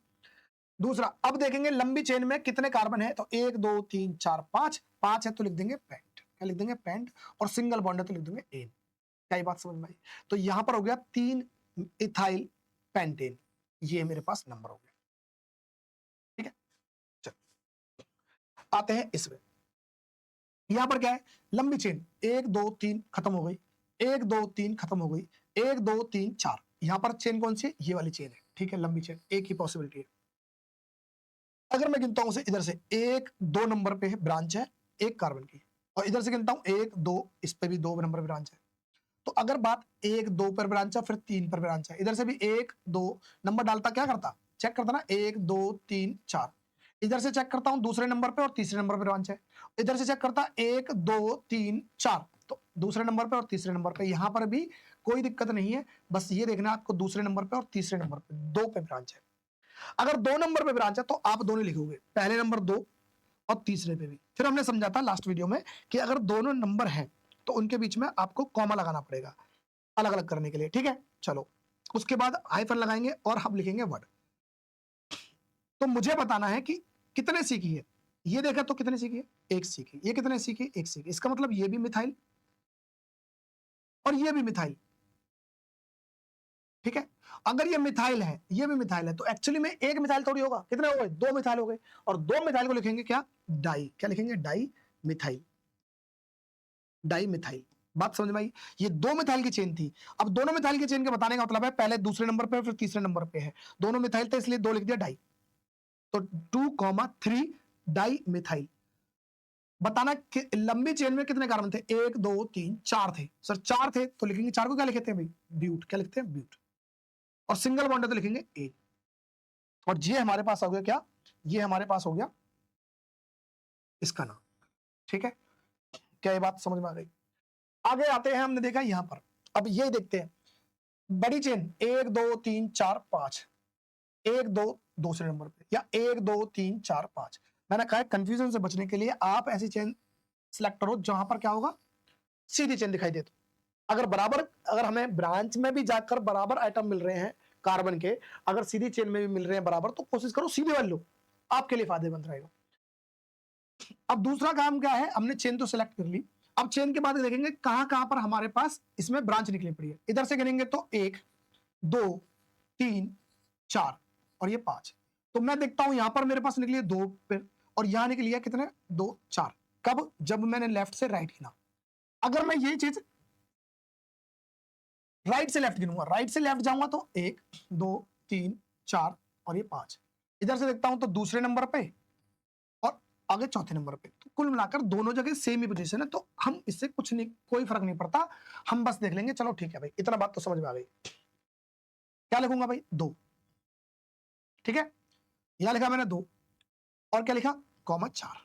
दूसरा, अब देखेंगे लंबी चेन में कितने कार्बन है, तो 1 2 3 4 5, 5 है तो लिख देंगे पेंट। क्या लिख देंगे, पेंट। और सिंगल बॉन्ड है तो लिख देंगे एन। क्या ये बात समझ में आई। तो यहां पर हो गया 3 इथाइल पेंटेन, ये मेरे पास नंबर हो गया। ठीक है, चलो आते हैं इसमें। यहां पर क्या है, लंबी चेन 1 2 3 खत्म हो गई, 1 2 3 खत्म हो गई, 1 2 3 4। यहां पर चेन कौन सी है, ये वाली चेन है। ठीक है, लंबी चेन, एक ही पॉसिबिलिटी है। अगर मैं गिनता हूं उसे इधर से, 1 2 नंबर पे है ब्रांच है एक कार्बन की, और इधर से गिनता हूं 1 2, इस पे भी 2 नंबर पे ब्रांच है। तो अगर बात 1 2 पर ब्रांच है, फिर 3 पर ब्रांच है, इधर से भी 1 2 नंबर डालता, क्या करता, चेक करता ना, 1 2 3 4। इधर से चेक करता हूं दूसरे नंबर पे और तीसरे नंबर पे ब्रांच है, इधर से चेक करता 1 2 3 4, तो दूसरे नंबर पे और तीसरे नंबर पे, यहां पर भी कोई दिक्कत नहीं है। बस ये देखना आपको दूसरे नंबर पे और तीसरे नंबर पे 2 पे ब्रांच है। अगर 2 नंबर पे ब्रांच है तो आप दोनों लिखोगे, पहले नंबर 2 और तीसरे पे भी। फिर हमने समझा था लास्ट वीडियो में कि अगर दोनों नंबर हैं तो उनके बीच में आपको कॉमा लगाना पड़ेगा अलग अलग करने के लिए। ठीक है, चलो उसके बाद हाइफन लगाएंगे और हम लिखेंगे वर्ड। तो मुझे बताना है कि कितने सी की है। ये देखा तो कितने सी की है, एक सी की। ये कितने सी की, एक सी की। इसका मतलब ये भी मिथाइल और ये भी मिथाइल। ठीक है, अगर ये मिथाइल है, ये भी मिथाइल है, तो एक्चुअली में एक मिथाइल थोड़ी होगा, कितने हो गए, 2 मिथाइल हो गए। और 2 मिथाइल को लिखेंगे क्या, डाई। क्या लिखेंगे, डाई मिथाइल। Di methyl. बात समझ में आई। ये 2 मिथाइल की चेन थी। अब दोनों मिथाइल की चेन के बताने का मतलब है, पहले दूसरे नंबर पे फिर तीसरे नंबर पे है, दोनों मिथाइल थे इसलिए 2 लिख दिया डाई। तो 2 3 डाई मिथाइल। बताना कि लंबी चेन में कितने कार्बन थे, 1 2 3 4 थे। सर 4 थे तो लिखेंगे 4 को क्या लिखते हैं भाई, ब्यूट। क्या लिखते हैं, ब्यूट। और सिंगल बॉन्ड है तो लिखेंगे ए। और ये हमारे पास हो गया क्या, ये हमारे पास हो गया इसका नाम। ठीक है, क्या ये बात समझ में आ गई। आगे आते हैं, हमने देखा यहां पर। अब ये देखते हैं बड़ी चेन 1 2 3 4 5, 1 2 दूसरे नंबर पे, या 1 2 3 4 5। मैंने कहा कंफ्यूजन से बचने के लिए आप ऐसी चेन सिलेक्ट करो जहां पर क्या होगा, सीधी चेन दिखाई दे। तो अगर बराबर, अगर हमें ब्रांच में भी जाकर बराबर आइटम मिल रहे हैं कार्बन के, अगर सीधी चेन में भी मिल रहे हैं बराबर, तो कोशिश करो सीधे वाले लो, आपके लिए फायदेमंद रहेगा। अब दूसरा काम क्या है, हमने चेन तो सिलेक्ट कर ली। अब चेन के बाद देखेंगे कहां कहां पर हमारे पास इसमें ब्रांच निकली पड़ी है। इधर से गिनेंगे तो 1 2 3 4 और ये 5। तो मैं देखता हूं यहां पर मेरे पास निकली है 2 फिर, और यहां निकली है कितने, 2 4। कब, जब मैंने लेफ्ट से राइट गिना। अगर मैं ये चीज राइट से लेफ्ट गिनूंगा, राइट से लेफ्ट जाऊंगा तो 1 2 3 4 और ये 5। इधर से देखता हूं तो दूसरे नंबर पे और आगे चौथे नंबर पे। तो कुल मिलाकर दोनों जगह सेम ही पोजीशन है, तो हम इससे कुछ नहीं, कोई फर्क नहीं पड़ता। हम बस देख लेंगे, चलो ठीक है भाई, इतना बात तो समझ में आ गई। क्या लिखूंगा भाई, 2। ठीक है, यहां लिखा मैंने 2, और क्या लिखा, कॉमा 4।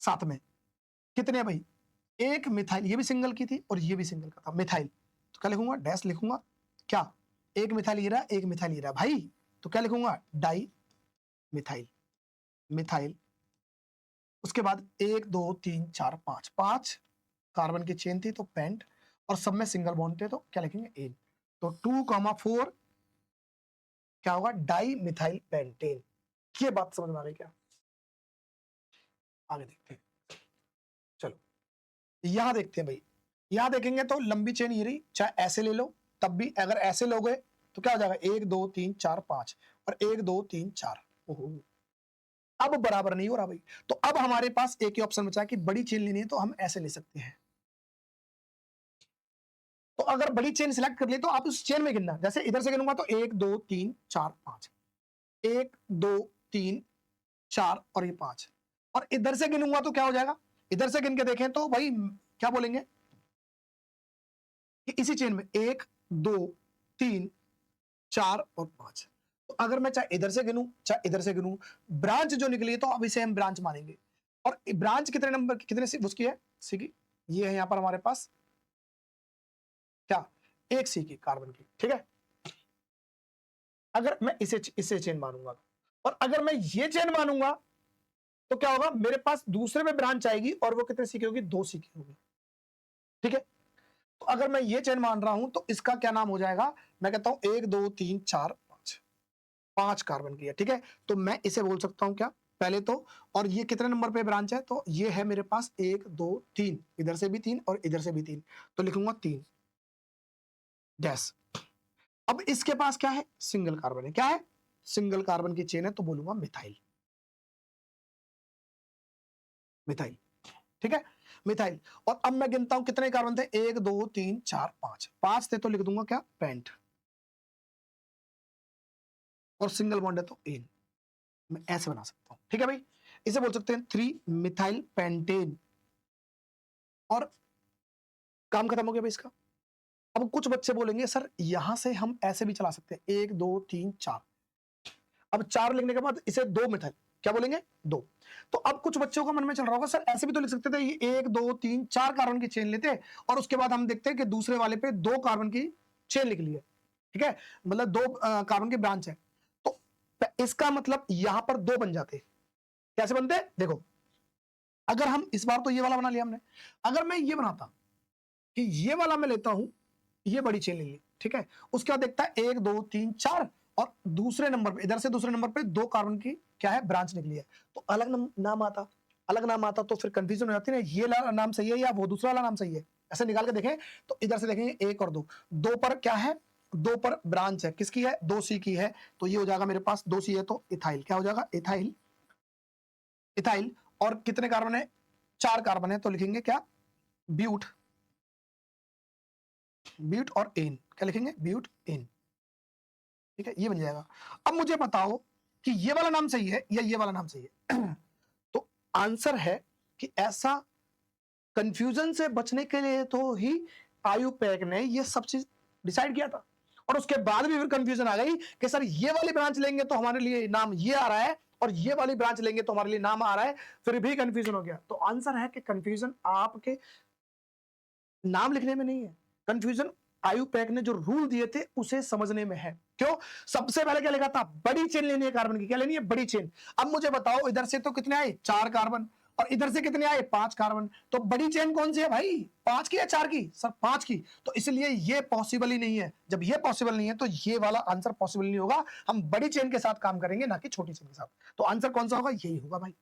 साथ में कितने भाई, एक मिथाइल, ये भी सिंगल की थी और ये भी सिंगल का था मिथाइल। तो क्या लिखूंगा, डैश लिखूंगा। क्या, एक मिथाइल ये रहा, एक मिथाइल ये रहा भाई, तो क्या लिखूंगा, डाई मिथाइल। मिथाइल। उसके बाद 1 2 3 4 5, 5 कार्बन की चेन थी तो पेंट, और सब में सिंगल बॉन्ड थे तो क्या लिखेंगे, एन। तो 2 4 क्या होगा, डाई मिथाइल पेंटेन। ये बात समझ में आ गई क्या, आगे देखते हैं। यहां देखते हैं भाई, यहां देखेंगे तो लंबी चेन ये रही, चाहे ऐसे ले लो तब भी, अगर ऐसे लोगे तो क्या हो जाएगा 1 2 3 4 5 और 1 2 3 4। ओहो, अब बराबर नहीं हो रहा भाई। तो अब हमारे पास एक ही ऑप्शन बचा है कि बड़ी चेन लेनी है, तो हम ऐसे ले सकते हैं। तो अगर बड़ी चेन सिलेक्ट कर ली तो आप उस चेन में गिनना, जैसे इधर से गिनूंगा तो 1 2 3 4 5, 1 2 3 4 और ये 5, और इधर से गिनूंगा तो क्या हो जाएगा, इधर से गिन के देखें तो भाई क्या बोलेंगे कि इसी चेन में 1 2 3 4 और 5। तो अगर मैं चाहे इधर से गिनूं चाहे इधर से गिनूं, ब्रांच जो निकली है तो अब इसे हम ब्रांच मानेंगे। और ब्रांच कितने नंबर कितने सी उसकी है, सी की, ये है यहां पर हमारे पास क्या, एक सी की कार्बन की, ठीक है। अगर मैं इसे चेन मानूंगा, और अगर मैं ये चेन मानूंगा तो क्या होगा, मेरे पास दूसरे में ब्रांच आएगी और वो कितने सी की होगी, 2 सी की होगी, ठीक है। तो अगर मैं ये चेन मान रहा हूं तो इसका क्या नाम हो जाएगा, मैं कहता हूं 1 2 3 4 5, 5 कार्बन की है, ठीक है। तो मैं इसे बोल सकता हूं क्या, पहले तो, और ये कितने नंबर पे ब्रांच है, तो ये है मेरे पास 1 2 3, इधर से भी 3 और इधर से भी 3, तो लिखूंगा 3 डैश। अब इसके पास क्या है, सिंगल कार्बन है, क्या है, सिंगल कार्बन की चेन है, तो बोलूंगा मिथाइल, मिथाइल, ठीक है, मिथाइल। और अब मैं गिनता हूं कितने कार्बन थे, 1 2 3 4 5, 5 थे तो लिख दूंगा क्या, पेंट, और सिंगल बॉन्ड है तो एन, मैं ऐसे बना सकता हूं, ठीक है भाई। इसे बोल सकते हैं 3 मिथाइल पेंटेन, और काम खत्म हो गया भाई इसका। अब कुछ बच्चे बोलेंगे सर यहां से हम ऐसे भी चला सकते हैं, 1 2 3 4, अब 4 लिखने के बाद इसे 2 मिथाइल, क्या बोलेंगे 2। तो अब कुछ बच्चों का मन में चल रहा होगा सर ऐसे भी तो लिख सकते थे, ये 1 2 3 4 कार्बन की चेन लेते और उसके बाद हम देखते हैं कि दूसरे वाले पे 2 कार्बन की चेन लिख ली है, ठीक है, मतलब 2 कार्बन की ब्रांच है, तो इसका मतलब यहां पर 2 बन जाते। कैसे बनते, देखो, अगर हम इस बार तो ये वाला बना लिया हमने, अगर मैं ये बनाता कि ये वाला मैं लेता हूं, ये बड़ी चेन ले ली, ठीक है, उसके बाद देखता है 1 2 3 4 और दूसरे नंबर पे, इधर से दूसरे नंबर पे 2 कार्बन की क्या है, ब्रांच निकली है, तो अलग नाम आता, अलग नाम आता तो फिर कंफ्यूजन हो जाती है ना, ये नाम सही है या वो दूसरा वाला नाम सही है, ऐसे निकाल के देखें तो इधर से देखेंगे 1 और 2, 2 पर क्या है, 2 पर ब्रांच है, किसकी है, 2 सी की है, तो ये हो जाएगा मेरे पास 2 सी है तो इथाइल, क्या हो जाएगा, इथाइल, इथाइल। और कितने कार्बन है, 4 कार्बन है, तो लिखेंगे क्या, ब्यूट, ब्यूट और एन, क्या लिखेंगे, ब्यूट एन, ठीक है, ये बन जाएगा। अब मुझे बताओ कि ये वाला नाम सही है या ये वाला नाम सही है तो आंसर है कि ऐसा कंफ्यूजन से बचने के लिए तो ही आयुपैक ने ये सब चीज डिसाइड किया था, और उसके बाद भी फिर कंफ्यूजन आ गई कि सर ये वाली ब्रांच लेंगे तो हमारे लिए नाम ये आ रहा है और ये वाली ब्रांच लेंगे तो हमारे लिए नाम आ रहा है, फिर भी कंफ्यूजन हो गया। तो आंसर है कि कंफ्यूजन आपके नाम लिखने में नहीं है, कंफ्यूजन आयुपैक ने जो रूल दिए थे उसे समझने में है। क्यों, सबसे पहले क्या लिखा था, बड़ी चेन लेनी है कार्बन की, क्या लेनी है, बड़ी चेन। अब मुझे बताओ इधर से तो कितने आए, 4 कार्बन, और इधर से कितने आए, 5 कार्बन, तो बड़ी चेन कौन सी है भाई, 5 की या 4 की, सर 5 की, तो इसलिए ये पॉसिबल ही नहीं है। जब ये पॉसिबल नहीं है तो ये वाला आंसर पॉसिबल नहीं होगा, हम बड़ी चेन के साथ काम करेंगे ना कि छोटी चेन के साथ। तो आंसर कौन सा होगा, यही होगा भाई।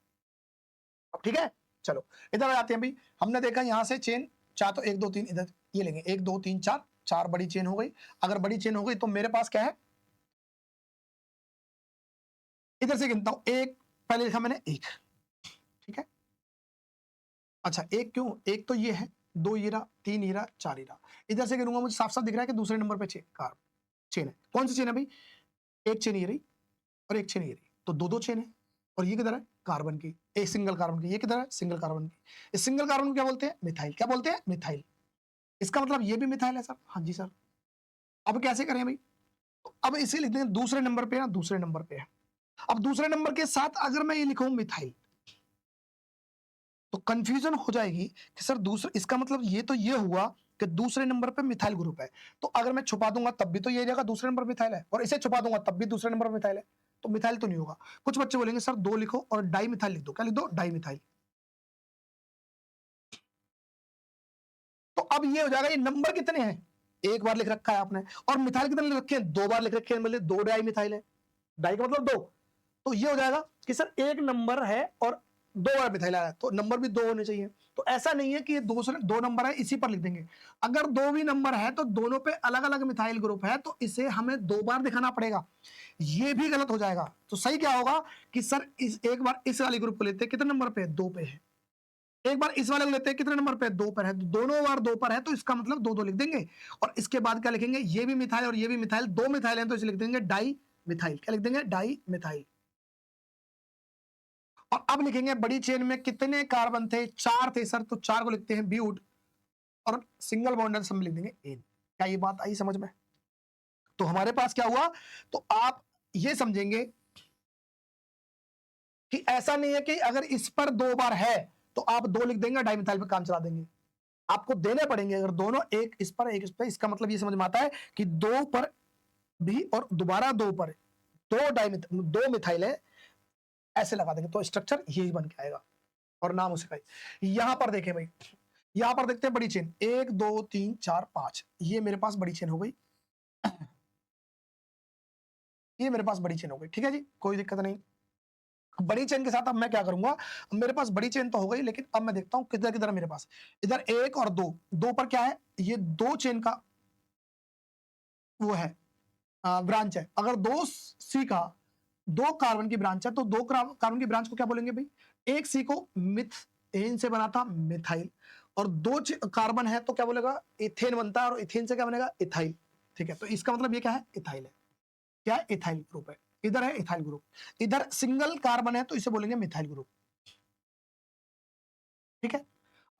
अब ठीक है, चलो इधर आ जाते हैं भाई। हमने देखा यहां से चेन चार, तो 1 2 3 इधर ये लेंगे, 1 2 3 4, 4 बड़ी चेन हो गई। अगर बड़ी चेन हो गई तो मेरे पास क्या है, इधर से गिनता हूं, एक पहले लिखा मैंने 1, ठीक है, अच्छा 1 क्यों, एक तो ये है, 2 ये रहा, 3 ये रहा, 4 ये रहा, इधर से गिनूंगा मुझे साफ साफ दिख रहा है कि दूसरे नंबर पे चेन है। कौन सी चेन है भाई, एक चेन ये रही और एक चेन ये रही, तो 2 2 चेन है। और ये किधर है, कार्बन की, एक सिंगल कार्बन की, ये किधर है, सिंगल कार्बन की। इस सिंगल कार्बन को क्या बोलते हैं, मिथाइल, क्या बोलते हैं, मिथाइल। इसका मतलब ये भी मिथाइल है सर, हाँ जी सर। अब कैसे करें भाई, तो अब इसे लिखते हैं दूसरे नंबर पे ना, दूसरे नंबर पे है। अब दूसरे नंबर के साथ अगर मैं ये लिखूं मिथाइल तो कंफ्यूजन हो जाएगी कि सर दूसरा, इसका मतलब ये तो ये हुआ कि दूसरे नंबर पे मिथाइल ग्रुप है, तो अगर मैं छुपा दूंगा तब भी तो ये जगह दूसरे नंबर पे मिथाइल है, और इसे छुपा दूंगा तब भी दूसरे नंबर पे मिथाइल है, तो मिथाइल तो नहीं होगा। कुछ बच्चे बोलेंगे सर 2 लिखो और डाई मिथाइल लिख दो, क्या लिख दो, डाई मिथाइल। तो अब ये हो जाएगा, ये नंबर कितने हैं, एक बार लिख रखा है आपने, और मिथाइल कितने लिख रखे हैं, 2 बार लिख रखे हैं, मतलब 2 डाई मिथाइल है, डाई का मतलब 2। तो ये हो जाएगा कि सर एक नंबर है और 2 बार मिथाइल आया है, तो नंबर भी 2 होने चाहिए। तो ऐसा नहीं है कि ये दो नंबर है इसी पर लिख देंगे। अगर दो भी नंबर है तो दोनों पे अलग अलग मिथाइल ग्रुप है, तो इसे हमें 2 बार दिखाना पड़ेगा, ये भी गलत हो जाएगा। तो सही क्या होगा कि सर एक बार इस वाले ग्रुप को लेते हैं, कितने नंबर पे है, 2 पे है। एक बार इस वाले को लेते हैं, कितने नंबर पे, 2 पर है। दोनों बार 2 पर है तो इसका मतलब 2 2 लिख देंगे। और इसके बाद क्या लिखेंगे, ये भी मिथाइल और ये भी मिथाइल, 2 मिथाइल है तो इसे लिख देंगे डाई मिथाइल। क्या लिख देंगे, डाई मिथाइल। और अब लिखेंगे बड़ी चेन में कितने कार्बन थे, 4 थे सर, तो 4 को लिखते हैं ब्यूट, और सिंगल बॉन्ड सब लिख देंगे एन। क्या ये बात आई समझ में? तो हमारे पास क्या हुआ, तो आप ये समझेंगे कि ऐसा नहीं है कि अगर इस पर 2 बार है तो आप 2 लिख देंगे, डाइमिथाइल पे काम चला देंगे। आपको देने पड़ेंगे, अगर दोनों एक इस पर एक इस पर, इसका मतलब ये समझ में आता है कि 2 पर भी और दोबारा 2 पर 2 मिथाइल है, ऐसे लगा देंगे तो स्ट्रक्चर यही बन के आएगा और नाम उसे का। यहां पर देखें भाई, यहां पर देखते हैं बड़ी चेन 1 2 3 4 5, ये मेरे पास बड़ी चेन हो गई, ये मेरे पास बड़ी चेन हो गई। ठीक है जी, कोई दिक्कत नहीं। बड़ी चेन के साथ अब मैं क्या करूंगा, मेरे पास बड़ी चेन तो हो गई, लेकिन अब मैं देखता हूं किधर किधर मेरे पास, इधर 1 और 2, 2 पर क्या है, ये 2 चेन का वो है ब्रांच है। अगर 2 सी का 2 कार्बन की ब्रांच है तो 2 कार्बन की ब्रांच को क्या बोलेंगे भाई, एक सी को मिथेन से बना था मिथाइल, और 2 कार्बन है तो क्या बोलेगा, इथेन बनता है, और इथेन से क्या बनेगा, इथाइल। ठीक है, तो इसका मतलब ये क्या है, इथाइल है। क्या है, इथाइल ग्रुप है। इधर है इथाइल ग्रुप, इधर सिंगल कार्बन है तो इसे बोलेंगे मिथाइल ग्रुप। ठीक है,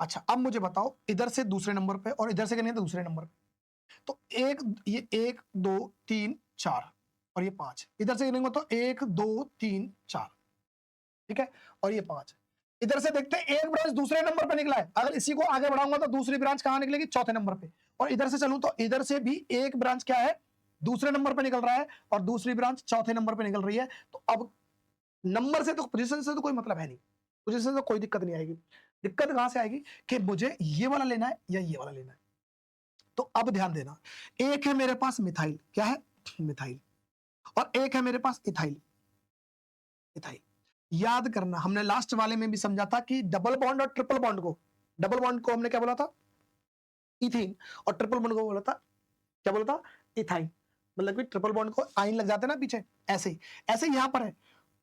अच्छा अब मुझे बताओ, इधर से दूसरे नंबर पे और इधर से करेंगे तो दूसरे नंबर पे, तो ये 1 2 3 4 और ये 5, इधर से करेंगे तो 1 2 3 4। ठीक है, और ये 5। इधर से देखते हैं एक ब्रांच दूसरे नंबर पे निकला है, अगर इसी को आगे बढ़ाऊंगा तो दूसरी ब्रांच कहां निकलेगी, चौथे नंबर पे। और इधर से चलूं तो इधर से भी एक ब्रांच क्या है, दूसरे नंबर पे निकल रहा है, और दूसरी ब्रांच चौथे नंबर पे निकल रही है। तो अब नंबर से तो, पोजीशन से तो कोई मतलब है नहीं, पोजीशन से तो कोई दिक्कत नहीं आएगी। दिक्कत कहां से आएगी कि मुझे ये वाला लेना है या ये वाला लेना है। तो अब ध्यान देना, एक है मेरे पास मिथाइल, क्या है, मिथाइल, और एक है मेरे पास इथाइल, इथाइल। याद करना, हमने लास्ट वाले में भी समझा था कि डबल बॉन्ड और ट्रिपल बॉन्ड को, डबल बॉन्ड को हमने क्या बोला था, इथीन, और ट्रिपल बॉन्ड को बोला था, क्या बोला था, इथाइन। मतलब कि ट्रिपल बॉन्ड को आइन लग जाते हैं ना पीछे, ऐसे ही। ऐसे यहां पर है,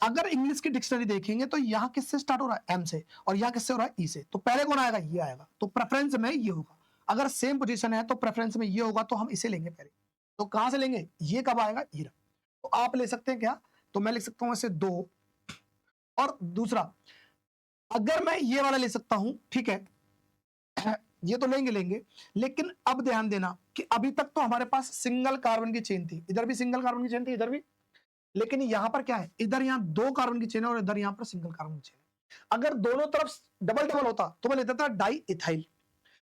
अगर इंग्लिश की डिक्शनरी देखेंगे तो यहां किससे स्टार्ट हो रहा है, एम से, और यहां किससे हो रहा है, ई से। तो पहले कौन आएगा, ये आएगा, तो प्रेफरेंस में ये होगा। अगर सेम पोजीशन है तो प्रेफरेंस में ये होगा, तो हम इसे लेंगे पहले। तो कहां से लेंगे, ये कब आएगा, ये। तो आप ले सकते हैं क्या, तो मैं लिख सकता हूं ऐसे 2, और दूसरा अगर मैं ये वाला ले सकता हूं, ठीक है, ये तो लेंगे लेंगे, लेकिन अब ध्यान देना कि अभी तक तो हमारे पास सिंगल कार्बन की चेन थी, इधर भी सिंगल कार्बन की चेन थी, इधर भी, लेकिन यहां पर क्या है, इधर यहां 2 कार्बन की चेन है और इधर यहां पर सिंगल कार्बन की चेन है। अगर दोनों तरफ डबल डबल होता तो मैं लेता था डाई इथाइल,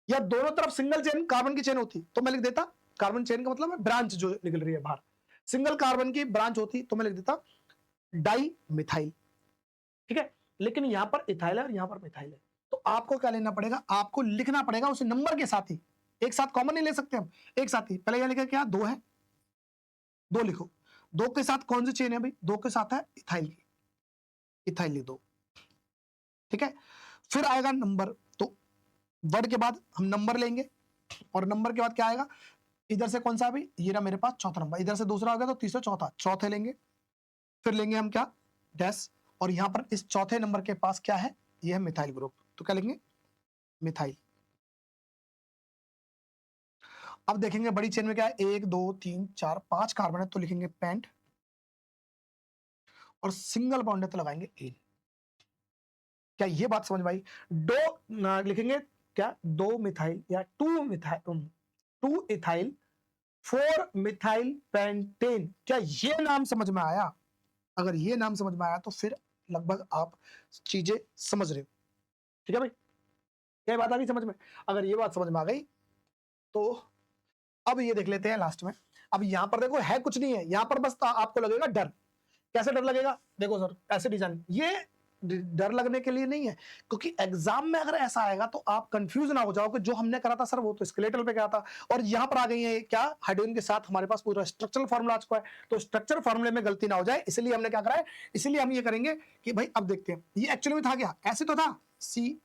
या दोनों तरफ सिंगल चेन कार्बन की चेन होती तो मैं लिख देता, कार्बन चेन का मतलब है ब्रांच जो निकल रही है बाहर, सिंगल कार्बन की ब्रांच होती तो मैं लिख देता डाई मिथाइल। ठीक है, लेकिन यहां पर इथाइल है और यहां पर मिथाइल है, तो आपको क्या लेना पड़ेगा, आपको लिखना पड़ेगा उस नंबर के साथ ही, एक साथ कॉमन नहीं ले सकते हम, एक साथ ही। पहले यहां लिखा क्या, 2 है, 2 लिखो, 2 के साथ कौन सी चेन है भाई, 2 के साथ है इथाइल की, इथाइल लिख दो। ठीक है, फिर आएगा नंबर, तो वर्ड के बाद हम नंबर लेंगे, और नंबर के बाद क्या आएगा, इधर से कौन सा है भाई, ये रहा मेरे पास चौथा नंबर, इधर से दूसरा हो गया तो तीसरा चौथा, चौथे लेंगे, फिर लेंगे हम क्या, डैश, और यहां पर इस चौथे नंबर के पास क्या है, ये है मिथाइल ग्रुप, तो क्या लिखेंगे, मिथाइल। अब देखेंगे बड़ी चेन में क्या है, 1 2 3 4 5 कार्बन है तो लिखेंगे पेंट, और सिंगल बॉन्ड है तो लगाएंगे एन। क्या ये बात समझ में आई, लिखेंगे क्या, 2 मिथाइल या 2 मिथाइल, 2 इथाइल 4 मिथाइल पेंटेन। क्या ये नाम समझ में आया, अगर ये नाम समझ में आया तो फिर लगभग आप चीजें समझ रहे हो। ठीक है भाई, क्या बात आ गई समझ में, अगर ये बात समझ में आ गई तो अब ये देख लेते हैं लास्ट में। अब यहां पर देखो है कुछ नहीं है, यहां पर बस आपको लगेगा डर। कैसे डर लगेगा, देखो सर ऐसे डिजाइन, ये डर लगने के लिए नहीं है, क्योंकि एग्जाम में अगर ऐसा आएगा तो आप कंफ्यूज ना हो जाओ कि जो हमने करा था सर वो तो स्केलेटल पे गया था, और यहां पर आ गई है क्या, हाइड्रोजन के साथ हमारे पास पूरा स्ट्रक्चरल फार्मूला आ चुका है, तो स्ट्रक्चर फार्मूले में गलती ना हो जाए, इसलिए हमने क्या करा है, इसलिए हम ये करेंगे कि भाई अब देखते हैं ये एक्चुअली में था क्या, ऐसे तो था, सी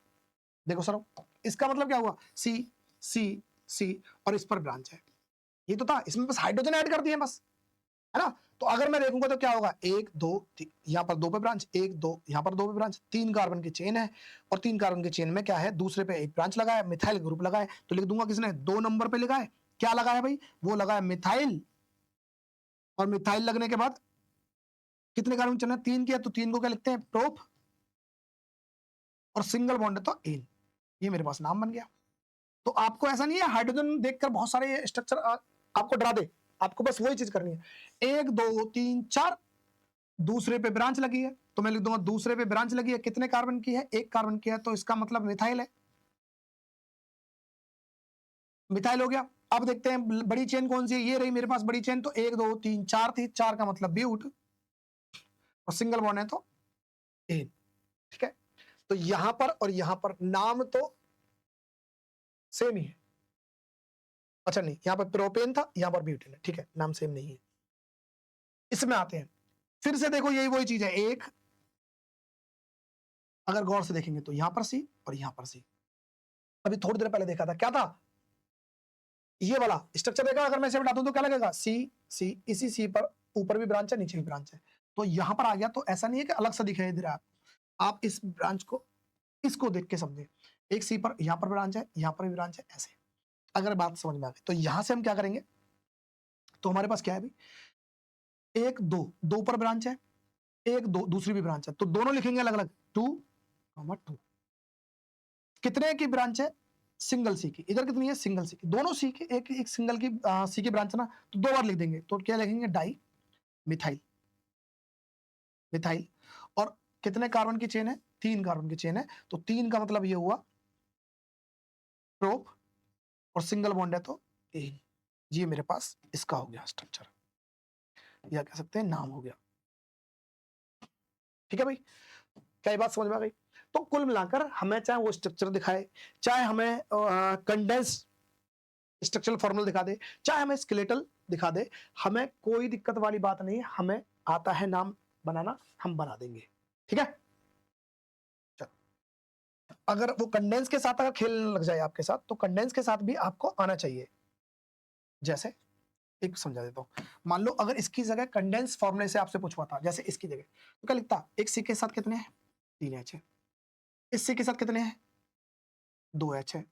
देखो सर, इसका मतलब क्या हुआ, सी सी सी और इस पर ब्रांच है, ये तो था, इसमें बस हाइड्रोजन ऐड कर दिए बस, है ना। तो अगर मैं देखूंगा तो क्या होगा, 1 2 यहाँ पर 2 पे ब्रांच, 1 2 यहाँ पर 2 पे ब्रांच, 3 कार्बन की चेन है और 3 कार्बन की चेन में क्या है, दूसरे पे एक ब्रांच लगा है, मिथाइल ग्रुप लगा है, तो लिख दूंगा किसने, 2 नंबर पे लिखा है, क्या लगा है भाई, वो लगा है मिथाइल, और मिथाइल लगने के बाद कितने कार्बन चेन है, 3 की है, तो 3 को क्या लिखते हैं, प्रोप, और सिंगल बॉन्ड है तो एन, ये मेरे पास नाम बन गया। तो आपको ऐसा नहीं है हाइड्रोजन देखकर बहुत सारे स्ट्रक्चर आपको डरा दे, आपको बस वही चीज करनी है, 1 2 3 4, दूसरे पे ब्रांच लगी है, तो मैं लिख दूंगा दूसरे पे ब्रांच लगी है, कितने कार्बन की है, 1 कार्बन की है, तो इसका मतलब मिथाइल है, मिथाइल हो गया। अब देखते हैं बड़ी चेन कौन सी है, ये रही मेरे पास बड़ी चेन, तो 1 2 3 4 थी, 4 का मतलब ब्यूट, और सिंगल बॉन्ड है तो एन, ठीक है। तो यहां पर और यहां पर नाम तो सेम ही है, अच्छा नहीं, यहां पर प्रोपेन था, यहां पर ब्यूटेन है, ठीक है, नाम सेम नहीं है। इसमें आते हैं, फिर से देखो यही वही चीज है, एक अगर गौर से देखेंगे तो यहां पर सी और यहां पर सी, अभी थोड़ी देर पहले देखा था, क्या था, ये वाला स्ट्रक्चर देखा, अगर मैं इसे बता दूं तो क्या लगेगा, सी सी, इसी सी पर ऊपर भी ब्रांच है, नीचे भी ब्रांच है, तो यहां पर आ गया, तो ऐसा नहीं है कि अलग सा दिखाई दे रहा है, आप इस ब्रांच को, इसको देख के समझे, एक सी पर यहां पर ब्रांच है, यहां पर भी ब्रांच है, ऐसे अगर बात समझ में आ गई, तो यहां से हम क्या करेंगे, तो हमारे पास क्या है भाई, 1 2 2 पर ब्रांच है, 1 2 दूसरी भी ब्रांच है, तो दोनों लिखेंगे अलग अलग, 2 2, कितने की ब्रांच है, सिंगल सी की, इधर कितनी है, सिंगल सी की, दोनों सी की, एक सिंगल की सी की ब्रांच है ना, तो 2 बार लिख देंगे, तो क्या लिखेंगे, डाई मिथाइल, मिथाइल, और कितने कार्बन की चेन है, 3 कार्बन की चेन है, तो 3 का मतलब ये हुआ प्रोप, और सिंगल बॉन्ड है तो एन, ये मेरे पास इसका हो गया स्ट्रक्चर, या कह सकते हैं नाम हो गया, ठीक है भाई, क्या ये बात समझ में आ गई। तो कुल मिलाकर हमें चाहे वो स्ट्रक्चर दिखाए, चाहे हमें कंडेंस स्ट्रक्चरल फॉर्मूला दिखा दे, चाहे हमें स्केलेटल दिखा दे, हमें कोई दिक्कत वाली बात नहीं है, हमें आता है नाम बनाना, हम बना देंगे, ठीक है। चल, अगर वो कंडेंस के साथ अगर खेलने लग जाए आपके साथ, तो कंडेंस के साथ भी आपको आना चाहिए, जैसे एक समझा देता हूं, मान लो अगर इसकी जगह कंडेंस फॉर्मूले से आपसे पूछवा था, जैसे इसकी जगह, तो क्या लिखता, एक सी के साथ कितने हैं, 3 एच है, इस सी के साथ कितने हैं, 2 एच है,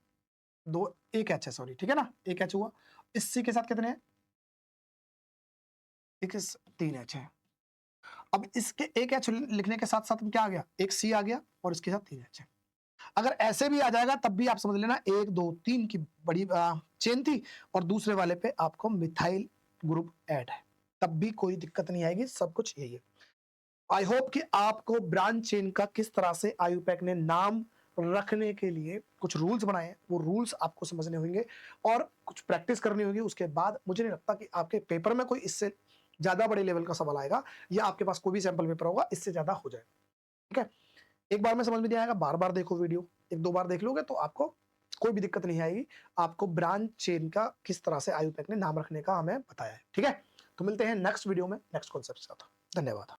दो, एक एच है, सॉरी, ठीक है ना, एक एच हुआ, इस सी के साथ कितने हैं, एक 3 एच है, अब इसके एक एच लिखने के साथ साथ क्या आ गया, एक सी आ गया, और इसके साथ 3 एच है, अगर ऐसे भी आ जाएगा तब भी आप समझ लेना 1 2 3 की बड़ी चेन थी, और दूसरे वाले पे आपको मिथाइल ग्रुप ऐड है, तब भी कोई दिक्कत नहीं आएगी, सब कुछ यही है। आई होप कि आपको ब्रांच चेन का किस तरह से आयुपैक ने नाम रखने के लिए कुछ रूल्स बनाए हैं, वो रूल्स आपको समझने होंगे और कुछ प्रैक्टिस करनी होगी, उसके बाद मुझे नहीं लगता कि आपके पेपर में कोई इससे ज्यादा बड़े लेवल का सवाल आएगा, या आपके पास कोई भी सैंपल पेपर होगा इससे ज्यादा हो जाएगा, ठीक है। एक बार में समझ में नहीं आएगा, बार बार देखो वीडियो, 1 2 बार देख लोगे तो आपको कोई भी दिक्कत नहीं आएगी। आपको ब्रांच चेन का किस तरह से आयुपैक ने नाम रखने का हमें बताया है, ठीक है। तो मिलते हैं नेक्स्ट वीडियो में नेक्स्ट कॉन्सेप्ट के साथ, धन्यवाद।